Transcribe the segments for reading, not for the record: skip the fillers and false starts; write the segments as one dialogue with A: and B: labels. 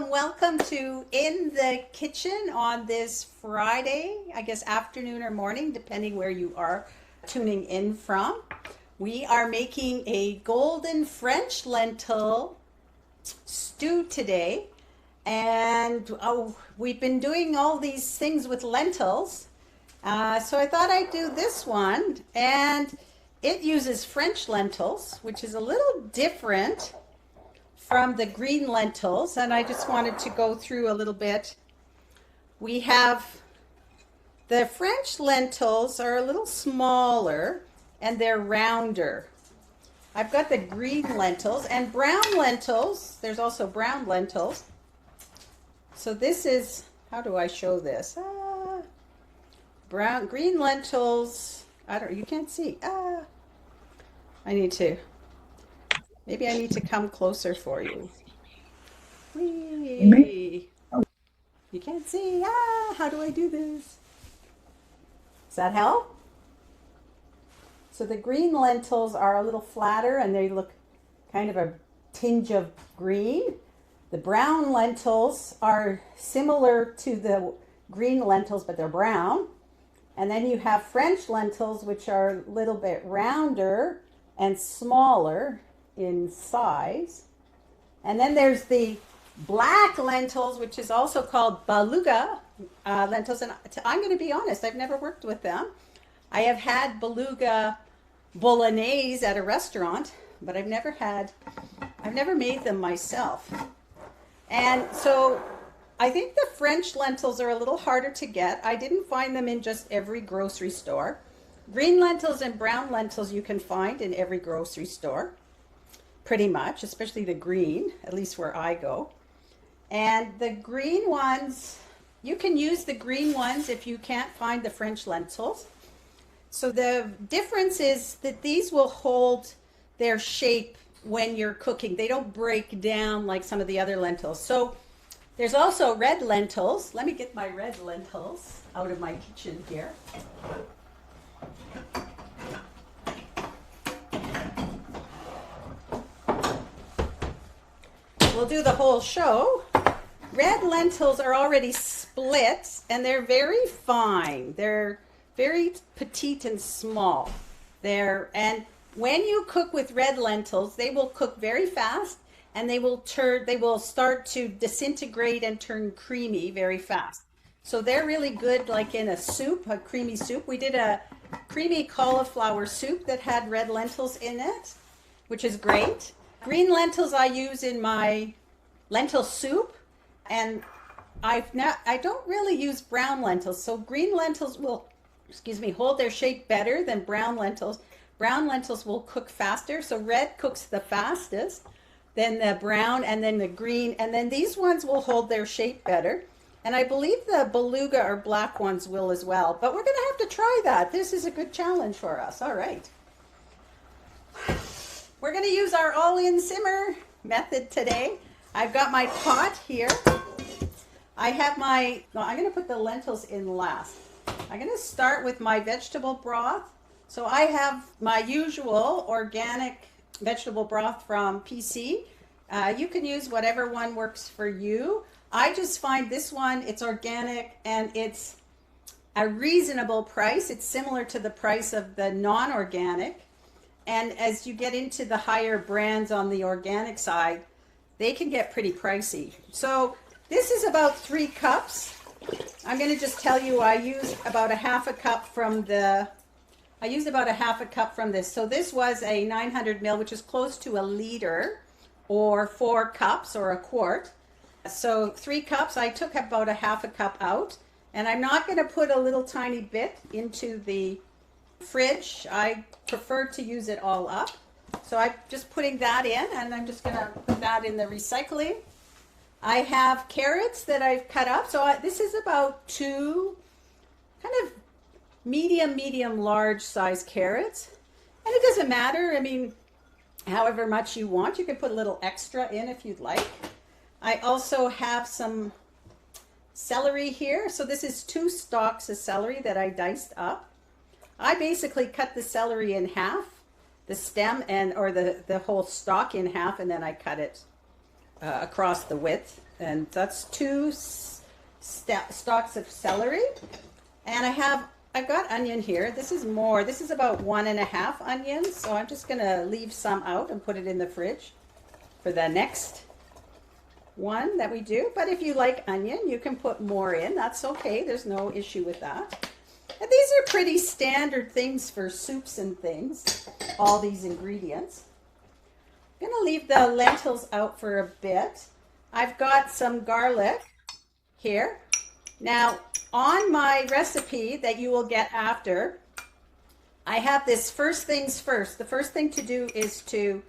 A: welcome to In the Kitchen on this Friday, I guess afternoon or morning, depending where you are tuning in from. We are making a golden French lentil stew today. And we've been doing all these things with lentils. So I thought I'd do this one. And it uses French lentils, which is a little different from the green lentils, and I just wanted to go through a little bit. We have the French lentils are a little smaller and they're rounder. I've got the green lentils and brown lentils. There's also brown lentils. So this is, how do I show this? Green lentils. You can't see. Maybe I need to come closer for you. Whee! You can't see. How do I do this? Does that help? So the green lentils are a little flatter and they look kind of a tinge of green. The brown lentils are similar to the green lentils, but they're brown. And then you have French lentils, which are a little bit rounder and smaller in size. And then there's the black lentils, which is also called beluga lentils. And I'm going to be honest, I've never worked with them. I have had beluga bolognese at a restaurant, but I've never made them myself. And so I think the French lentils are a little harder to get. I didn't find them in just every grocery store. Green lentils and brown lentils you can find in every grocery store. Pretty much, especially the green, at least where I go. And the green ones, you can use the green ones if you can't find the French lentils. So the difference is that these will hold their shape when you're cooking. They don't break down like some of the other lentils. So there's also red lentils. Let me get my red lentils out of my kitchen here. We'll do the whole show. Red lentils are already split and they're very fine. They're very petite and small. And when you cook with red lentils, they will cook very fast and they will start to disintegrate and turn creamy very fast. So they're really good like in a soup, a creamy soup. We did a creamy cauliflower soup that had red lentils in it, which is great. Green lentils I use in my lentil soup, and I don't really use brown lentils. So green lentils will, hold their shape better than brown lentils. Brown lentils will cook faster. So red cooks the fastest, then the brown, and then the green, and then these ones will hold their shape better. And I believe the beluga or black ones will as well. But we're going to have to try that. This is a good challenge for us. All right. We're going to use our all-in simmer method today. I've got my pot here. I'm going to put the lentils in last. I'm going to start with my vegetable broth. So I have my usual organic vegetable broth from PC. You can use whatever one works for you. I just find this one, it's organic and it's a reasonable price. It's similar to the price of the non-organic. And as you get into the higher brands on the organic side, they can get pretty pricey. So this is about 3 cups. I'm going to just tell you I used about a half a cup from this. So this was a 900 ml, which is close to a liter, or 4 cups or a quart. So 3 cups, I took about a half a cup out. And I'm not going to put a little tiny bit into the fridge. I prefer to use it all up. So I'm just putting that in, and I'm just going to put that in the recycling. I have carrots that I've cut up. So this is about 2 kind of medium, large size carrots. And it doesn't matter. I mean, however much you want. You can put a little extra in if you'd like. I also have some celery here. So this is 2 stalks of celery that I diced up. I basically cut the celery in half, the stem or the whole stalk in half, and then I cut it across the width. And that's two stalks of celery. And I've got onion here. This is more. This is about 1.5 onions. So I'm just going to leave some out and put it in the fridge for the next one that we do. But if you like onion, you can put more in. That's okay. There's no issue with that. And these are pretty standard things for soups and things, all these ingredients. I'm going to leave the lentils out for a bit. I've got some garlic here. Now, on my recipe that you will get after, I have this first things first. The first thing to do is to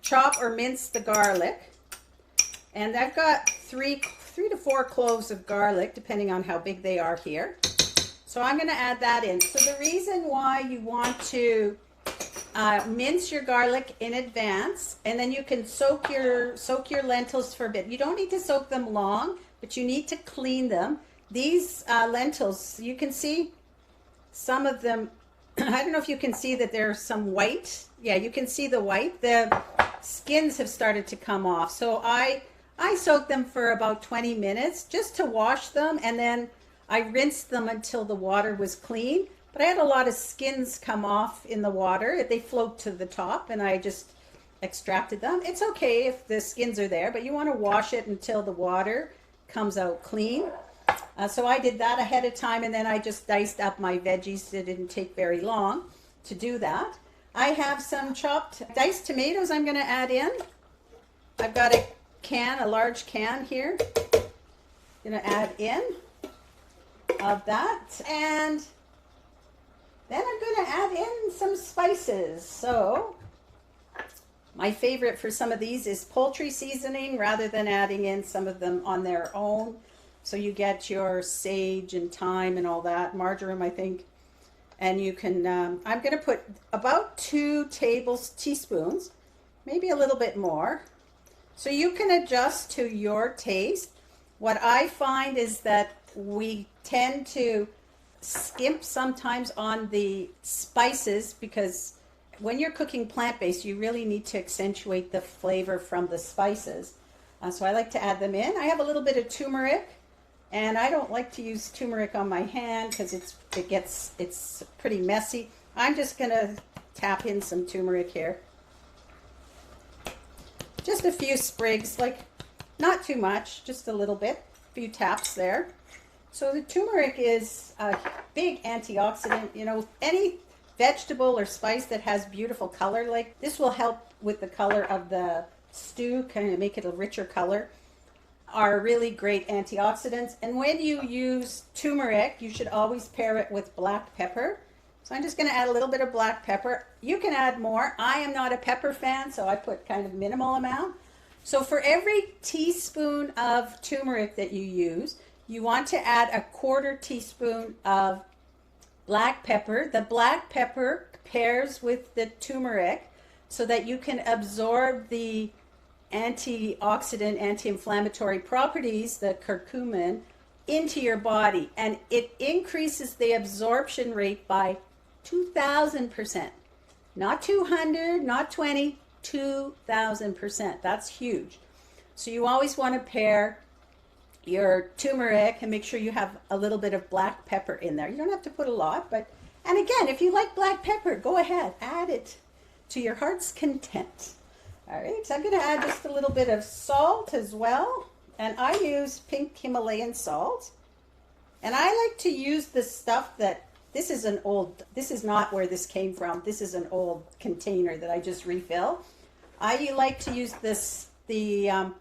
A: chop or mince the garlic. And I've got three to four cloves of garlic, depending on how big they are here. So I'm going to add that in. So the reason why you want to mince your garlic in advance, and then you can soak your lentils for a bit. You don't need to soak them long, but you need to clean them. These lentils, you can see some of them. I don't know if you can see that there's some white. Yeah, you can see the white. The skins have started to come off. So I soaked them for about 20 minutes just to wash them, and then I rinsed them until the water was clean. But I had a lot of skins come off in the water. They float to the top, and I just extracted them. It's okay if the skins are there, but you want to wash it until the water comes out clean. So I did that ahead of time, and then I just diced up my veggies. It didn't take very long to do that. I have some chopped diced tomatoes I'm going to add in. I've got a large can here. I'm going to add in of that, and then I'm going to add in some spices. So my favorite for some of these is poultry seasoning, rather than adding in some of them on their own. So you get your sage and thyme and all that, marjoram, I think. And you can, I'm going to put about 2 teaspoons, maybe a little bit more. So you can adjust to your taste. What I find is that we tend to skimp sometimes on the spices, because when you're cooking plant-based, you really need to accentuate the flavor from the spices. So I like to add them in. I have a little bit of turmeric, and I don't like to use turmeric on my hand because it's pretty messy. I'm just going to tap in some turmeric here. Just a few sprigs, like not too much, just a little bit, a few taps there. So the turmeric is a big antioxidant. You know, any vegetable or spice that has beautiful color, like this, will help with the color of the stew, kind of make it a richer color, are really great antioxidants. And when you use turmeric, you should always pair it with black pepper. So I'm just going to add a little bit of black pepper. You can add more. I am not a pepper fan, so I put kind of minimal amount. So for every teaspoon of turmeric that you use, you want to add a 1/4 teaspoon of black pepper. The black pepper pairs with the turmeric so that you can absorb the antioxidant, anti-inflammatory properties, the curcumin, into your body. And it increases the absorption rate by 2,000%. Not 200, not 20, 2,000%. That's huge. So you always want to pair your turmeric and make sure you have a little bit of black pepper in there. You don't have to put a lot, but, and again, if you like black pepper, go ahead, add it to your heart's content. All right, so I'm going to add just a little bit of salt as well, and I use pink Himalayan salt. And I like to use the stuff that, this is not where this came from. This is an old container that I just refill. I like to use the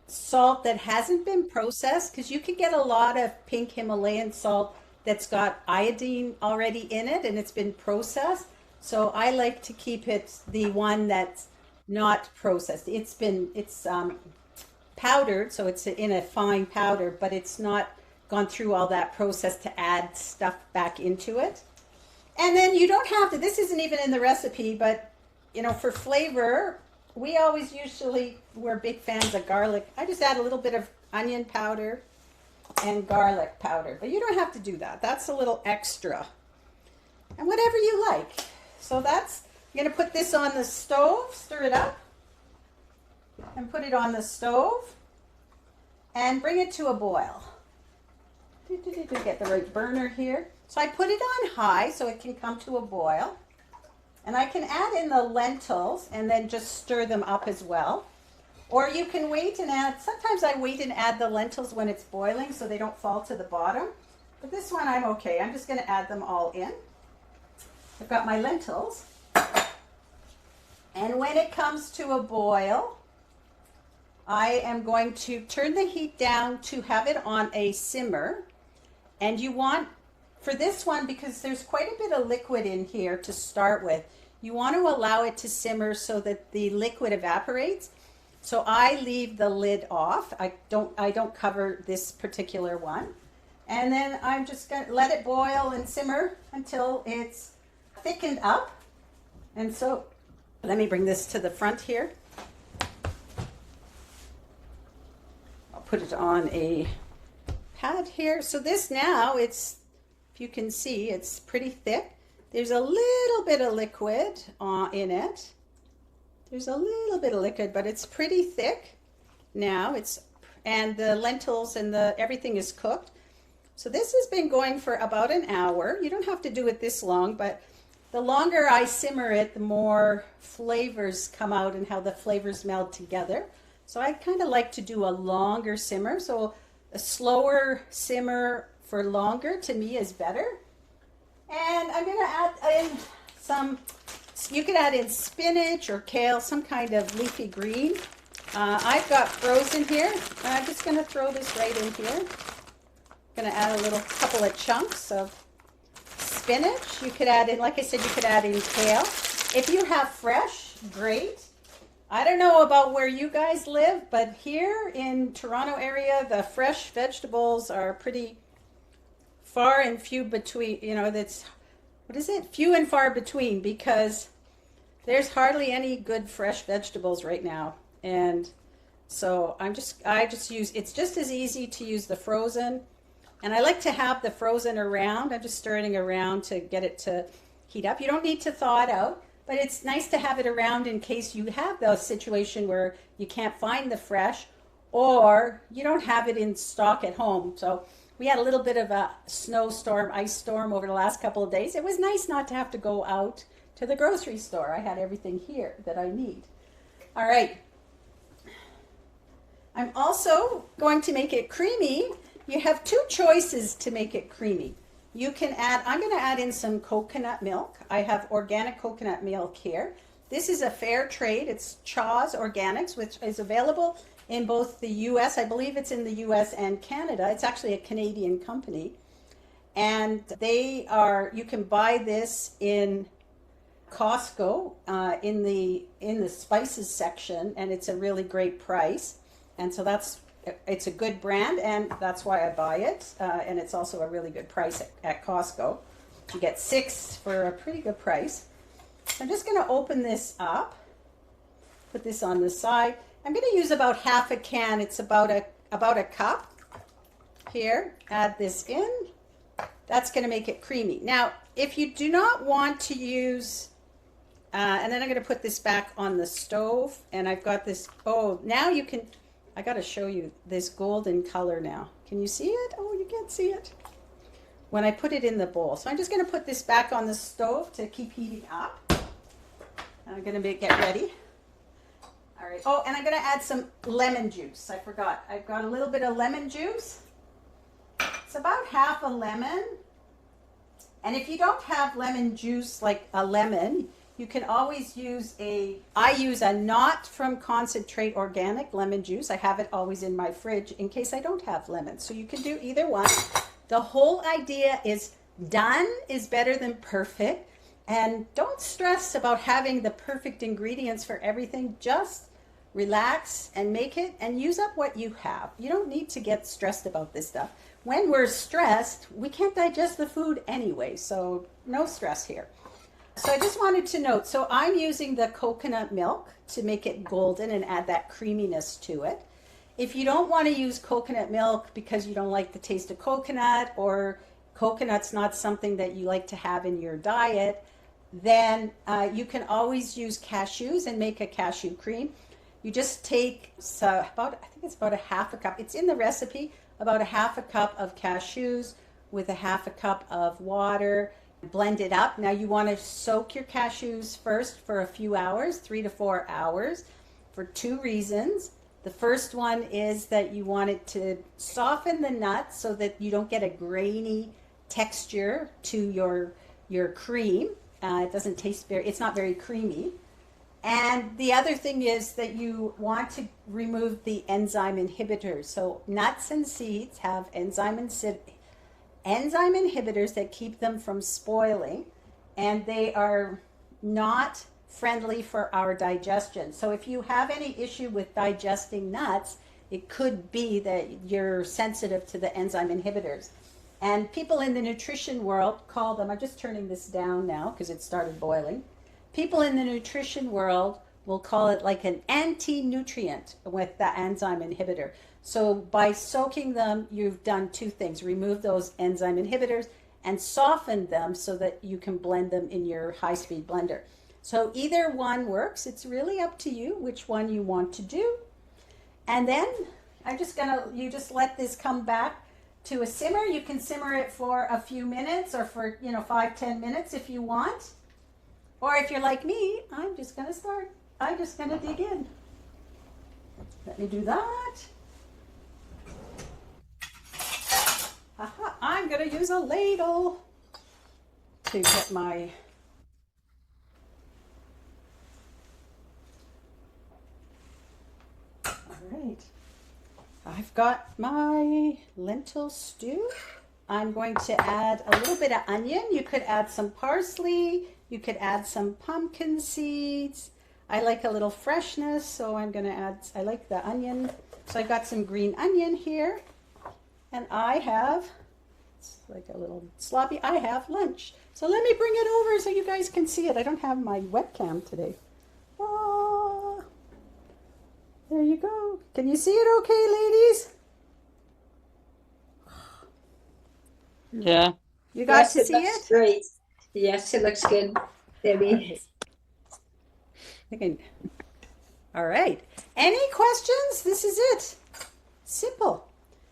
A: salt that hasn't been processed, because you can get a lot of pink Himalayan salt that's got iodine already in it and it's been processed. So I like to keep it the one that's not processed. It's powdered, so it's in a fine powder, but it's not gone through all that process to add stuff back into it. And then you don't have to, this isn't even in the recipe, but you know, for flavor, we're big fans of garlic. I just add a little bit of onion powder and garlic powder, but you don't have to do that. That's a little extra. And whatever you like. So I'm going to put this on the stove, stir it up. and put it on the stove and bring it to a boil. Get the right burner here. So I put it on high so it can come to a boil. And I can add in the lentils and then just stir them up as well. Or you can wait and add, sometimes I wait and add the lentils when it's boiling so they don't fall to the bottom. But this one I'm okay. I'm just going to add them all in. I've got my lentils. And when it comes to a boil, I am going to turn the heat down to have it on a simmer. And you want, for this one, because there's quite a bit of liquid in here to start with, you want to allow it to simmer so that the liquid evaporates. So I leave the lid off. I don't cover this particular one. And then I'm just going to let it boil and simmer until it's thickened up. And so let me bring this to the front here. I'll put it on a pad here. So this now, it's, if you can see, it's pretty thick. There's a little bit of liquid in it. There's a little bit of liquid, but it's pretty thick now. And the lentils and everything is cooked. So this has been going for about an hour. You don't have to do it this long, but the longer I simmer it, the more flavors come out and how the flavors meld together. So I kind of like to do a longer simmer. So a slower simmer for longer to me is better. And I'm going to add in some, you could add in spinach or kale, some kind of leafy green. I've got frozen here, and I'm just going to throw this right in here. I'm going to add a couple of chunks of spinach. You could add in, like I said, you could add in kale. If you have fresh, great. I don't know about where you guys live, but here in Toronto area, the fresh vegetables are pretty far and few between, few and far between, because there's hardly any good fresh vegetables right now. And so I just use, it's just as easy to use the frozen. And I like to have the frozen around. I'm just stirring around to get it to heat up. You don't need to thaw it out, but it's nice to have it around in case you have the situation where you can't find the fresh or you don't have it in stock at home. So we had a little bit of a snowstorm, ice storm over the last couple of days. It was nice not to have to go out to the grocery store. I had everything here that I need. All right. I'm also going to make it creamy. You have two choices to make it creamy. You can add, I'm going to add in some coconut milk. I have organic coconut milk here. This is a fair trade. It's Chaw's Organics, which is available in both the U.S. I believe it's in the U.S. and Canada. It's actually a Canadian company. And you can buy this in Costco in the spices section, and it's a really great price. And so it's a good brand, and that's why I buy it. And it's also a really good price at Costco. You get 6 for a pretty good price. I'm just going to open this up, put this on the side. I'm going to use about half a can. It's about a cup. Here, add this in. That's going to make it creamy. Now, if you do not want to use, and then I'm going to put this back on the stove, and I've got this, now you can, I got to show you this golden color now. Can you see it? Oh, you can't see it. When I put it in the bowl. So I'm just going to put this back on the stove to keep heating up. I'm going to get ready. All right. Oh, and I'm going to add some lemon juice. I forgot. I've got a little bit of lemon juice. It's about half a lemon. And if you don't have lemon juice, like a lemon, you can always use I use a not from concentrate organic lemon juice. I have it always in my fridge in case I don't have lemons. So you can do either one. The whole idea is done is better than perfect. And don't stress about having the perfect ingredients for everything. Just relax and make it and use up what you have. You don't need to get stressed about this stuff. When we're stressed, we can't digest the food anyway. So no stress here. So I just wanted to note, so I'm using the coconut milk to make it golden and add that creaminess to it. If you don't want to use coconut milk because you don't like the taste of coconut, or coconut's not something that you like to have in your diet, then you can always use cashews and make a cashew cream. You just take I think it's about a half a cup. It's in the recipe, about a half a cup of cashews with a half a cup of water. Blend it up. Now you want to soak your cashews first for a few hours, 3 to 4 hours, for two reasons. The first one is that you want it to soften the nuts so that you don't get a grainy texture to your cream. It doesn't taste it's not very creamy. And the other thing is that you want to remove the enzyme inhibitors. So nuts and seeds have enzyme inhibitors that keep them from spoiling, and they are not friendly for our digestion. So if you have any issue with digesting nuts, it could be that you're sensitive to the enzyme inhibitors. And people in the nutrition world call them, I'm just turning this down now because it started boiling. People in the nutrition world will call it like an anti-nutrient with the enzyme inhibitor. So by soaking them, you've done two things: remove those enzyme inhibitors and soften them so that you can blend them in your high-speed blender. So either one works. It's really up to you which one you want to do. And then you just let this come back to a simmer. You can simmer it for a few minutes or for 5-10 minutes if you want. Or if you're like me, I'm just going to dig in. Let me do that. I'm going to use a ladle to get my... All right. I've got my lentil stew. I'm going to add a little bit of onion. You could add some parsley. You could add some pumpkin seeds. I like a little freshness, so I like the onion. So I've got some green onion here. And it's like a little sloppy, I have lunch. So let me bring it over so you guys can see it. I don't have my webcam today. Oh, there you go. Can you see it okay, ladies?
B: Yeah.
A: You got to see it?
C: Great. Yes, it looks good, Debbie.
A: Okay. All right. Any questions? This is it. Simple.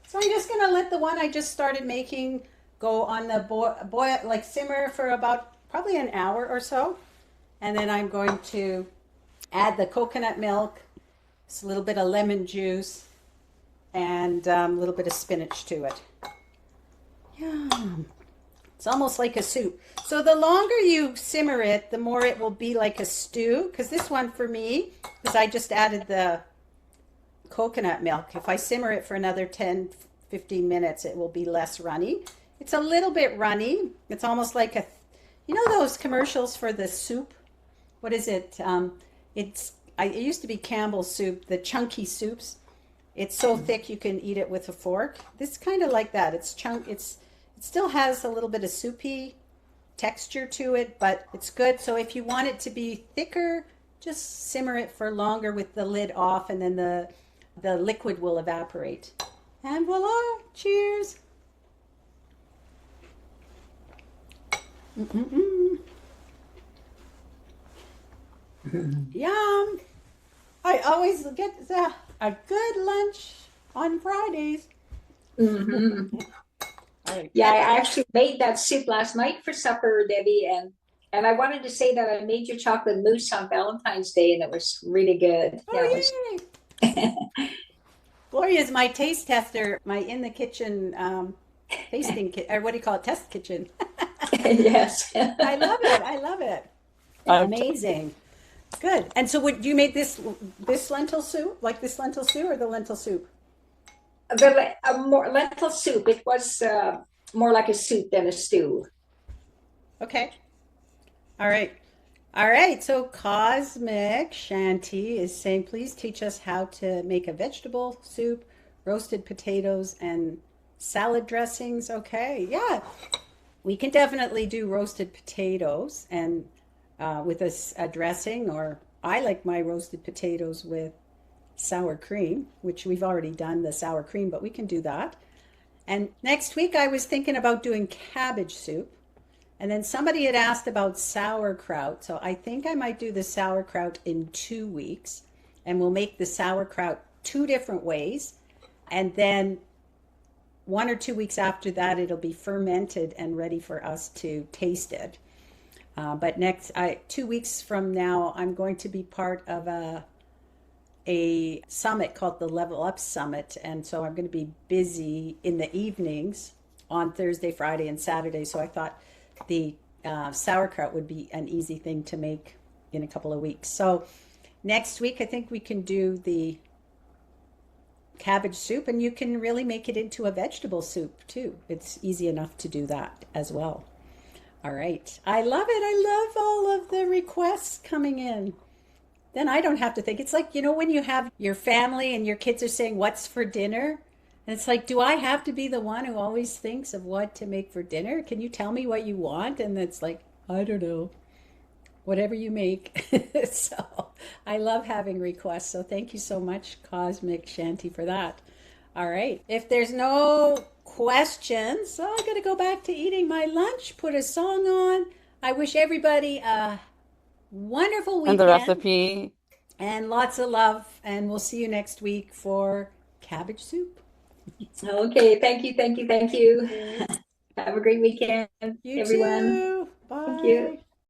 A: So I'm just going to let the one I just started making go on the boil, like simmer for about probably an hour or so. And then I'm going to add the coconut milk, a little bit of lemon juice, and a little bit of spinach to it. Yum. It's almost like a soup. So the longer you simmer it, the more it will be like a stew. Because this one for me, because I just added the coconut milk. If I simmer it for another 10-15 minutes, it will be less runny. It's a little bit runny. It's almost like those commercials for the soup? What is it? It used to be Campbell's soup, the chunky soups. It's so thick you can eat it with a fork. This is kind of like that. It still has a little bit of soupy texture to it, but it's good. So if you want it to be thicker, just simmer it for longer with the lid off, and then the liquid will evaporate. And voila, cheers. Yum. I always get a good lunch on Fridays.
C: Mm-hmm. Yeah, I actually made that soup last night for supper, Debbie, and I wanted to say that I made your chocolate mousse on Valentine's Day, and it was really good.
A: Oh, yay! Gloria's my taste tester, my in the kitchen tasting kit, or what do you call it, test kitchen.
C: Yes.
A: I love it. I love it. It's amazing. Good. And so would you make this lentil soup, like this lentil stew, or the lentil soup?
C: More lentil soup. It was more like a soup than a stew.
A: Okay. All right. All right. So Cosmic Shanty is saying, please teach us how to make a vegetable soup, roasted potatoes, and salad dressings. Okay. Yeah. We can definitely do roasted potatoes and with a dressing, or I like my roasted potatoes with sour cream, which we've already done the sour cream, but we can do that. And next week I was thinking about doing cabbage soup. And then somebody had asked about sauerkraut. So I think I might do the sauerkraut in 2 weeks. and we'll make the sauerkraut 2 different ways. And then 1 or 2 weeks after that, it'll be fermented and ready for us to taste it. But 2 weeks from now, I'm going to be part of a summit called the Level Up Summit. And so I'm going to be busy in the evenings on Thursday, Friday, and Saturday. So I thought the sauerkraut would be an easy thing to make in a couple of weeks. So next week, I think we can do the cabbage soup, and you can really make it into a vegetable soup too. It's easy enough to do that as well. All right. I love it. I love all of the requests coming in. Then I don't have to think. It's like, when you have your family and your kids are saying, what's for dinner? And it's like, do I have to be the one who always thinks of what to make for dinner? Can you tell me what you want? And it's like, I don't know. Whatever you make. So I love having requests. So thank you so much, Cosmic Shanty, for that. All right. If there's no questions, I got to go back to eating my lunch, put a song on. I wish everybody a wonderful
B: And the
A: weekend
B: recipe.
A: and lots of love. And we'll see you next week for cabbage soup.
C: Okay. Thank you. Thank you. Thank you. Have a great weekend,
A: You
C: everyone.
A: too. Bye.
C: Thank you.